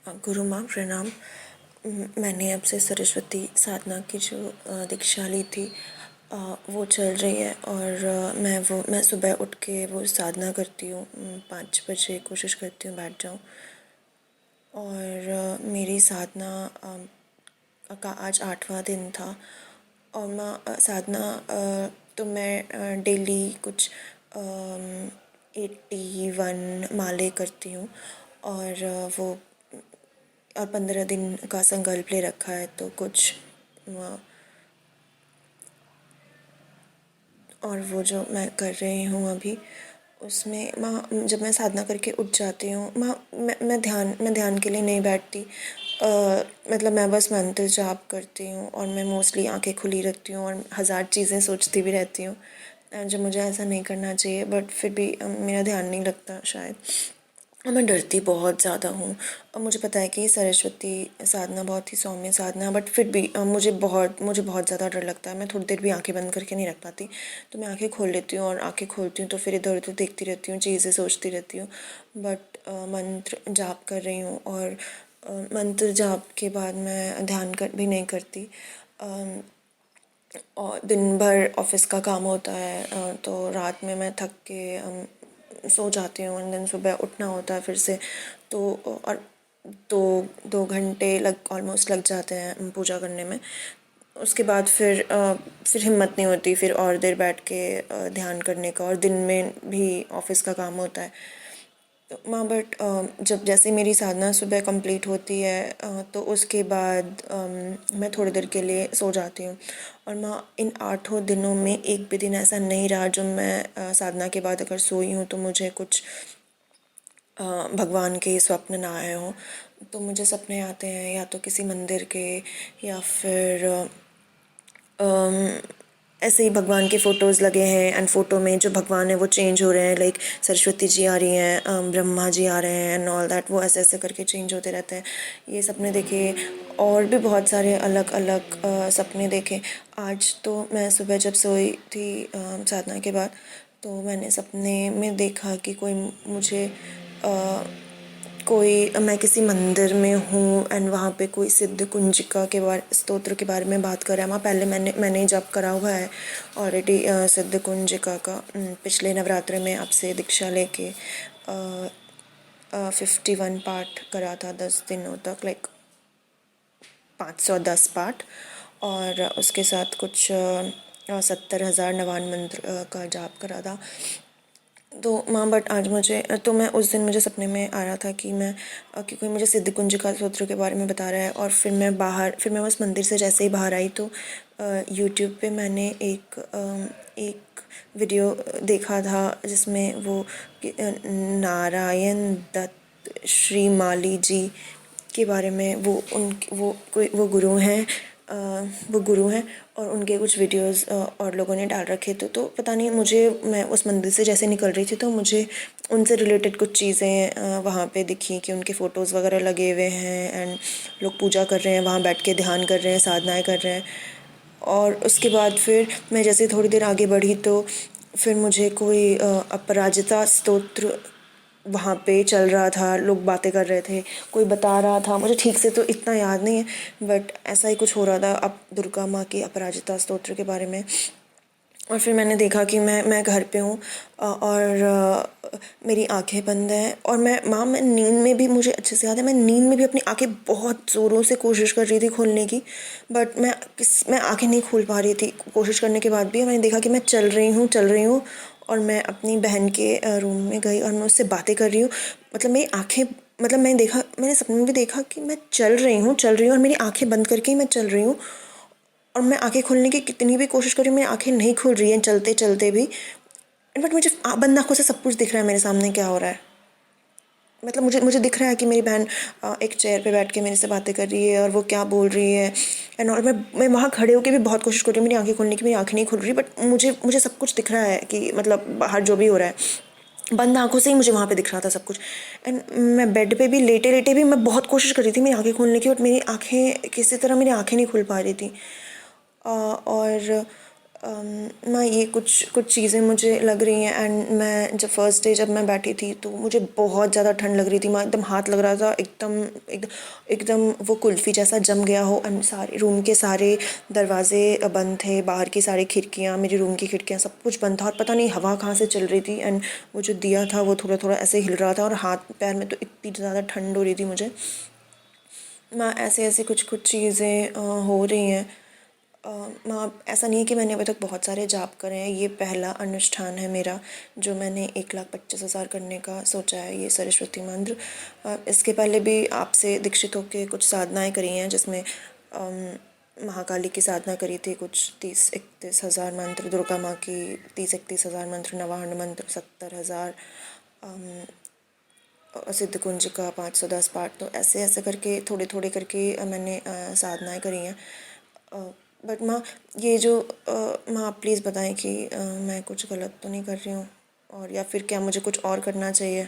गुरु माँ प्रणाम। मैंने अब से सरस्वती साधना की जो दीक्षा ली थी वो चल रही है और मैं सुबह उठ के वो साधना करती हूँ। 5 बजे कोशिश करती हूँ बैठ जाऊँ। और मेरी साधना का आज 8वां दिन था। और साधना तो मैं डेली कुछ 81 माले करती हूँ। और वो और 15 दिन का संकल्प ले रखा है, तो कुछ और वो जो मैं कर रही हूँ अभी उसमें माँ, जब मैं साधना करके उठ जाती हूँ माँ, मैं ध्यान के लिए नहीं बैठती। मतलब मैं बस मंत्र जाप करती हूँ और मैं मोस्टली आंखें खुली रखती हूँ और हज़ार चीज़ें सोचती भी रहती हूँ जो मुझे ऐसा नहीं करना चाहिए, बट फिर भी मेरा ध्यान नहीं लगता शायद। और मैं डरती बहुत ज़्यादा हूँ। और मुझे पता है कि सरस्वती साधना बहुत ही सौम्य साधना है, बट फिर भी मुझे बहुत ज़्यादा डर लगता है। मैं थोड़ी देर भी आंखें बंद करके नहीं रख पाती। तो मैं आंखें खोल लेती हूँ और आंखें खोलती हूँ तो फिर इधर उधर देखती रहती हूँ, चीज़ें सोचती रहती हूँ। बट मंत्र जाप कर रही हूँ और मंत्र जाप के बाद मैं ध्यान कर भी नहीं करती। और दिन भर ऑफिस का काम होता है, तो रात में मैं थक के सो जाती हूँ और दिन सुबह उठना होता है फिर से। तो और 2 घंटे ऑलमोस्ट लग जाते हैं पूजा करने में। उसके बाद फिर हिम्मत नहीं होती फिर और देर बैठ के ध्यान करने का, और दिन में भी ऑफिस का काम होता है। तो माँ, बट जब जैसे मेरी साधना सुबह कंप्लीट होती है तो उसके बाद मैं थोड़ी देर के लिए सो जाती हूँ। और माँ, इन 8 दिनों में एक भी दिन ऐसा नहीं रहा जो मैं साधना के बाद अगर सोई हूँ तो मुझे कुछ भगवान के स्वप्न ना आए हों। तो मुझे सपने आते हैं या तो किसी मंदिर के, या फिर ऐसे ही भगवान के फ़ोटोज़ लगे हैं एंड फ़ोटो में जो भगवान है वो चेंज हो रहे हैं। लाइक सरस्वती जी आ रही हैं, ब्रह्मा जी आ रहे हैं एंड ऑल दैट, वो ऐसे ऐसे करके चेंज होते रहते हैं। ये सपने देखे और भी बहुत सारे अलग अलग सपने देखे। आज तो मैं सुबह जब सोई थी साधना के बाद, तो मैंने सपने में देखा कि मैं किसी मंदिर में हूँ एंड वहाँ पे कोई सिद्ध कुंजिका के बारे स्तोत्र के बारे में बात कर रहा है। वहाँ पहले मैंने जप करा हुआ है ऑलरेडी सिद्ध कुंजिका का। पिछले नवरात्रि में आपसे दीक्षा लेके 51 पाठ करा था 10 दिनों तक, लाइक 510 पाठ। और उसके साथ कुछ 70,000 नवान मंत्र का जाप करा था। तो माँ, बट आज मैं उस दिन मुझे सपने में आ रहा था कि कि कोई मुझे सिद्ध कुंजिका स्तोत्र के बारे में बता रहा है। और फिर मैं उस मंदिर से जैसे ही बाहर आई तो यूट्यूब पे मैंने एक वीडियो देखा था जिसमें नारायण दत्त श्री माली जी के बारे में वो गुरु हैं। वो गुरु हैं और उनके कुछ वीडियोस और लोगों ने डाल रखे थे। तो पता नहीं, मैं उस मंदिर से जैसे निकल रही थी तो मुझे उनसे रिलेटेड कुछ चीज़ें वहाँ पे दिखी कि उनके फ़ोटोज़ वगैरह लगे हुए हैं एंड लोग पूजा कर रहे हैं, वहाँ बैठ के ध्यान कर रहे हैं, साधनाएँ कर रहे हैं। और उसके बाद फिर मैं जैसे थोड़ी देर आगे बढ़ी तो फिर मुझे कोई अपराजिता स्तोत्र वहाँ पे चल रहा था, लोग बातें कर रहे थे, कोई बता रहा था। मुझे ठीक से तो इतना याद नहीं है, बट ऐसा ही कुछ हो रहा था अब दुर्गा माँ की अपराजिता स्तोत्र के बारे में। और फिर मैंने देखा कि मैं घर पे हूँ और मेरी आंखें बंद हैं। और मैं नींद में भी, मुझे अच्छे से याद है, मैं नींद में भी अपनी आंखें बहुत ज़ोरों से कोशिश कर रही थी खोलने की, बट मैं आंखें नहीं खोल पा रही थी। कोशिश करने के बाद भी मैंने देखा कि मैं चल रही हूँ और मैं अपनी बहन के रूम में गई और मैं उससे बातें कर रही हूँ। मतलब मेरी आंखें, मतलब मैंने सपने में भी देखा कि मैं चल रही हूँ और मेरी आंखें बंद करके ही मैं चल रही हूँ। और मैं आंखें खोलने की कितनी भी कोशिश कर रही हूँ, मेरी आंखें नहीं खुल रही हैं चलते चलते भी। बट मुझे बंद आँखों से सब कुछ दिख रहा है मेरे सामने क्या हो रहा है। मतलब मुझे दिख रहा है कि मेरी बहन एक चेयर पे बैठ के मेरे से बातें कर रही है और वो क्या बोल रही है एंड और मैं वहाँ खड़े होकर भी बहुत कोशिश कर रही हूँ मेरी आंखें खोलने की, मेरी आंखें नहीं खुल रही। बट मुझे सब कुछ दिख रहा है कि मतलब बाहर जो भी हो रहा है, बंद आंखों से ही मुझे वहाँ पे दिख रहा था सब कुछ। एंड मैं बेड पे भी लेटे लेटे भी मैं बहुत कोशिश कर रही थी मेरी आंखें खोलने की, बट मेरी आंखें किसी तरह मेरी आंखें नहीं खुल पा रही थी। और माँ ये कुछ चीज़ें मुझे लग रही हैं। एंड मैं जब फर्स्ट डे जब मैं बैठी थी तो मुझे बहुत ज़्यादा ठंड लग रही थी माँ, एकदम हाथ लग रहा था एकदम एकदम एकदम वो कुल्फ़ी जैसा जम गया हो। एंड सारे रूम के सारे दरवाजे बंद थे, बाहर की सारी खिड़कियाँ, मेरे रूम की खिड़कियाँ सब कुछ बंद था और पता नहीं हवा कहाँ से चल रही थी। एंड वो जो दिया था वो थोड़ा थोड़ा ऐसे हिल रहा था और हाथ पैर में तो इतनी ज़्यादा ठंड हो रही थी मुझे। माँ ऐसे ऐसे कुछ चीज़ें हो रही हैं। माँ ऐसा नहीं है कि मैंने अभी तक बहुत सारे जाप करे हैं, ये पहला अनुष्ठान है मेरा जो मैंने 1,25,000 करने का सोचा है, ये सरस्वती मंत्र। इसके पहले भी आपसे दीक्षित होकर कुछ साधनाएं करी हैं, जिसमें महाकाली की साधना करी थी, कुछ 30-31 हज़ार मंत्र, दुर्गा माँ की 30-31 हज़ार मंत्र, नवाहन मंत्र 70,000, सिद्ध कुंज का 510 पाठ। तो ऐसे ऐसे करके थोड़े थोड़े करके मैंने साधनाएं करी हैं। बट माँ ये जो माँ आप प्लीज़ बताएं कि मैं कुछ गलत तो नहीं कर रही हूँ, और या फिर क्या मुझे कुछ और करना चाहिए।